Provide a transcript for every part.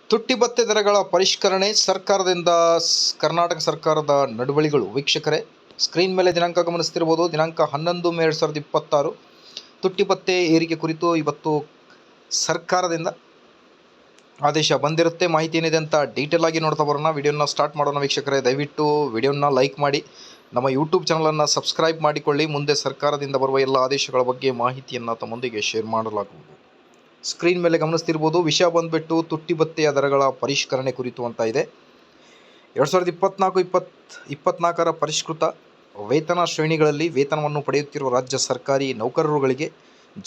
ತುಟ್ಟಿ ಭತ್ಯೆ ದರಗಳ ಪರಿಷ್ಕರಣೆ ಸರ್ಕಾರದಿಂದ ಕರ್ನಾಟಕ ಸರ್ಕಾರದ ನಡವಳಿಗಳು. ವೀಕ್ಷಕರೇ, ಸ್ಕ್ರೀನ್ ಮೇಲೆ ದಿನಾಂಕ ಗಮನಿಸ್ತಿರ್ಬೋದು. ದಿನಾಂಕ 11 ಮೇ 2026 ತುಟ್ಟಿ ಭತ್ಯೆ ಏರಿಕೆ ಕುರಿತು ಇವತ್ತು ಸರ್ಕಾರದಿಂದ ಆದೇಶ ಬಂದಿರುತ್ತೆ. ಮಾಹಿತಿ ಏನಿದೆ ಅಂತ ಡೀಟೇಲ್ ಆಗಿ ನೋಡ್ತಾ ಬರೋಣ. ವಿಡಿಯೋನ ಸ್ಟಾರ್ಟ್ ಮಾಡೋಣ. ವೀಕ್ಷಕರೇ, ದಯವಿಟ್ಟು ವಿಡಿಯೋನ ಲೈಕ್ ಮಾಡಿ, ನಮ್ಮ ಯೂಟ್ಯೂಬ್ ಚಾನಲನ್ನು ಸಬ್ಸ್ಕ್ರೈಬ್ ಮಾಡಿಕೊಳ್ಳಿ. ಮುಂದೆ ಸರ್ಕಾರದಿಂದ ಬರುವ ಎಲ್ಲ ಆದೇಶಗಳ ಬಗ್ಗೆ ಮಾಹಿತಿಯನ್ನು ತಮ್ಮೊಂದಿಗೆ ಶೇರ್ ಮಾಡಲಾಗುವುದು. ಸ್ಕ್ರೀನ್ ಮೇಲೆ ಗಮನಿಸ್ತಿರ್ಬೋದು. ವಿಷಯ ಬಂದುಬಿಟ್ಟು ತುಟ್ಟಿ ಭತ್ಯೆಯ ದರಗಳ ಪರಿಷ್ಕರಣೆ ಕುರಿತು ಅಂತ ಇದೆ. 2024 ಪರಿಷ್ಕೃತ ವೇತನ ಶ್ರೇಣಿಗಳಲ್ಲಿ ವೇತನವನ್ನು ಪಡೆಯುತ್ತಿರುವ ರಾಜ್ಯ ಸರ್ಕಾರಿ ನೌಕರರುಗಳಿಗೆ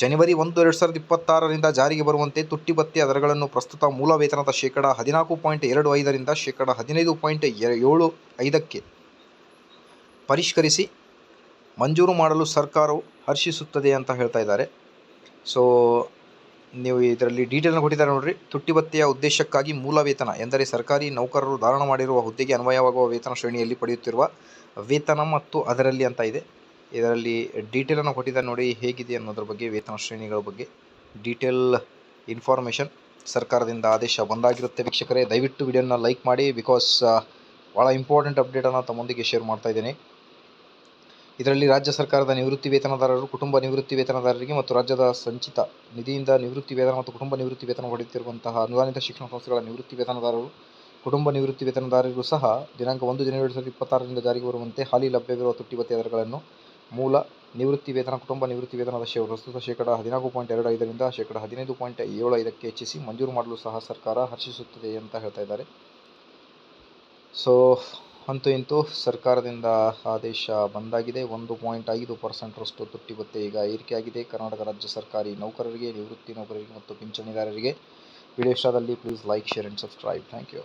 ಜನವರಿ 1, 2026ರಿಂದ ಜಾರಿಗೆ ಬರುವಂತೆ ತುಟ್ಟಿ ಭತ್ಯೆಯ ದರಗಳನ್ನು ಪ್ರಸ್ತುತ ಮೂಲ ವೇತನದ ಶೇಕಡ 14.25ರಿಂದ ಶೇಕಡ 15.75ಕ್ಕೆ ಪರಿಷ್ಕರಿಸಿ ಮಂಜೂರು ಮಾಡಲು ಸರ್ಕಾರವು ಹರ್ಷಿಸುತ್ತದೆ ಅಂತ ಹೇಳ್ತಾ ಇದ್ದಾರೆ. ಸೊ ನೀವು ಇದರಲ್ಲಿ ಡೀಟೇಲ್ನ ಕೊಟ್ಟಿದ್ದಾರೆ ನೋಡಿರಿ. ತುಟ್ಟಿ ಭತ್ಯೆಯ ಉದ್ದೇಶಕ್ಕಾಗಿ ಮೂಲ ವೇತನ ಎಂದರೆ ಸರ್ಕಾರಿ ನೌಕರರು ಧಾರಣ ಮಾಡಿರುವ ಹುದ್ದೆಗೆ ಅನ್ವಯವಾಗುವ ವೇತನ ಶ್ರೇಣಿಯಲ್ಲಿ ಪಡೆಯುತ್ತಿರುವ ವೇತನ ಮತ್ತು ಅದರಲ್ಲಿ ಅಂತ ಇದೆ. ಇದರಲ್ಲಿ ಡೀಟೇಲನ್ನು ಕೊಟ್ಟಿದ್ದಾರೆ ನೋಡಿ, ಹೇಗಿದೆ ಅನ್ನೋದ್ರ ಬಗ್ಗೆ, ವೇತನ ಶ್ರೇಣಿಗಳ ಬಗ್ಗೆ ಡೀಟೇಲ್ ಇನ್ಫಾರ್ಮೇಷನ್ ಸರ್ಕಾರದಿಂದ ಆದೇಶ ಬಂದಾಗಿರುತ್ತೆ. ವೀಕ್ಷಕರೇ, ದಯವಿಟ್ಟು ವಿಡಿಯೋನ ಲೈಕ್ ಮಾಡಿ, ಬಿಕಾಸ್ ಭಾಳ ಇಂಪಾರ್ಟೆಂಟ್ ಅಪ್ಡೇಟನ್ನು ತಮ್ಮೊಂದಿಗೆ ಶೇರ್ ಮಾಡ್ತಾ ಇದ್ದೀನಿ. ಇದರಲ್ಲಿ ರಾಜ್ಯ ಸರ್ಕಾರದ ನಿವೃತ್ತಿ ವೇತನದಾರರು, ಕುಟುಂಬ ನಿವೃತ್ತಿ ವೇತನದಾರರಿಗೆ ಮತ್ತು ರಾಜ್ಯದ ಸಂಚಿತ ನಿಧಿಯಿಂದ ನಿವೃತ್ತಿ ವೇತನ ಮತ್ತು ಕುಟುಂಬ ನಿವೃತ್ತಿ ವೇತನ ಪಡೆಯುತ್ತಿರುವಂತಹ ಅನುದಾನಿತ ಶಿಕ್ಷಣ ಸಂಸ್ಥೆಗಳ ನಿವೃತ್ತಿ ವೇತನದಾರರು, ಕುಟುಂಬ ನಿವೃತ್ತಿ ವೇತನದಾರರಿಗೂ ಸಹ ದಿನಾಂಕ 1 ಜನವರಿ 2026ರಿಂದ ಜಾರಿಗೆ ಬರುವಂತೆ ಹಾಲಿ ಲಭ್ಯವಿರುವ ತುಟ್ಟಿ ಭತ್ಯೆಯ ದರಗಳನ್ನು ಮೂಲ ನಿವೃತ್ತಿ ವೇತನ, ಕುಟುಂಬ ನಿವೃತ್ತಿ ವೇತನದ ಪ್ರಸ್ತುತ ಶೇಕಡ 14.25ರಿಂದ ಶೇಕಡ 15.75ಕ್ಕೆ ಹೆಚ್ಚಿಸಿ ಮಂಜೂರು ಮಾಡಲು ಸಹ ಸರ್ಕಾರ ಹರ್ಷಿಸುತ್ತದೆ ಅಂತ ಹೇಳ್ತಾ ಇದ್ದಾರೆ. ಸೊ ಅಂತೂ ಇಂತೂ ಸರ್ಕಾರದಿಂದ ಆದೇಶ ಬಂದಾಗಿದೆ. 1.5% ತುಟ್ಟಿ ಭತ್ಯೆ ಈಗ ಏರಿಕೆಯಾಗಿದೆ ಕರ್ನಾಟಕ ರಾಜ್ಯ ಸರ್ಕಾರಿ ನೌಕರರಿಗೆ, ನಿವೃತ್ತಿ ನೌಕರರಿಗೆ ಮತ್ತು ಪಿಂಚಣಿದಾರರಿಗೆ. ವಿಡಿಯೋ ಇಷ್ಟದಲ್ಲಿ please like, share and subscribe. Thank you.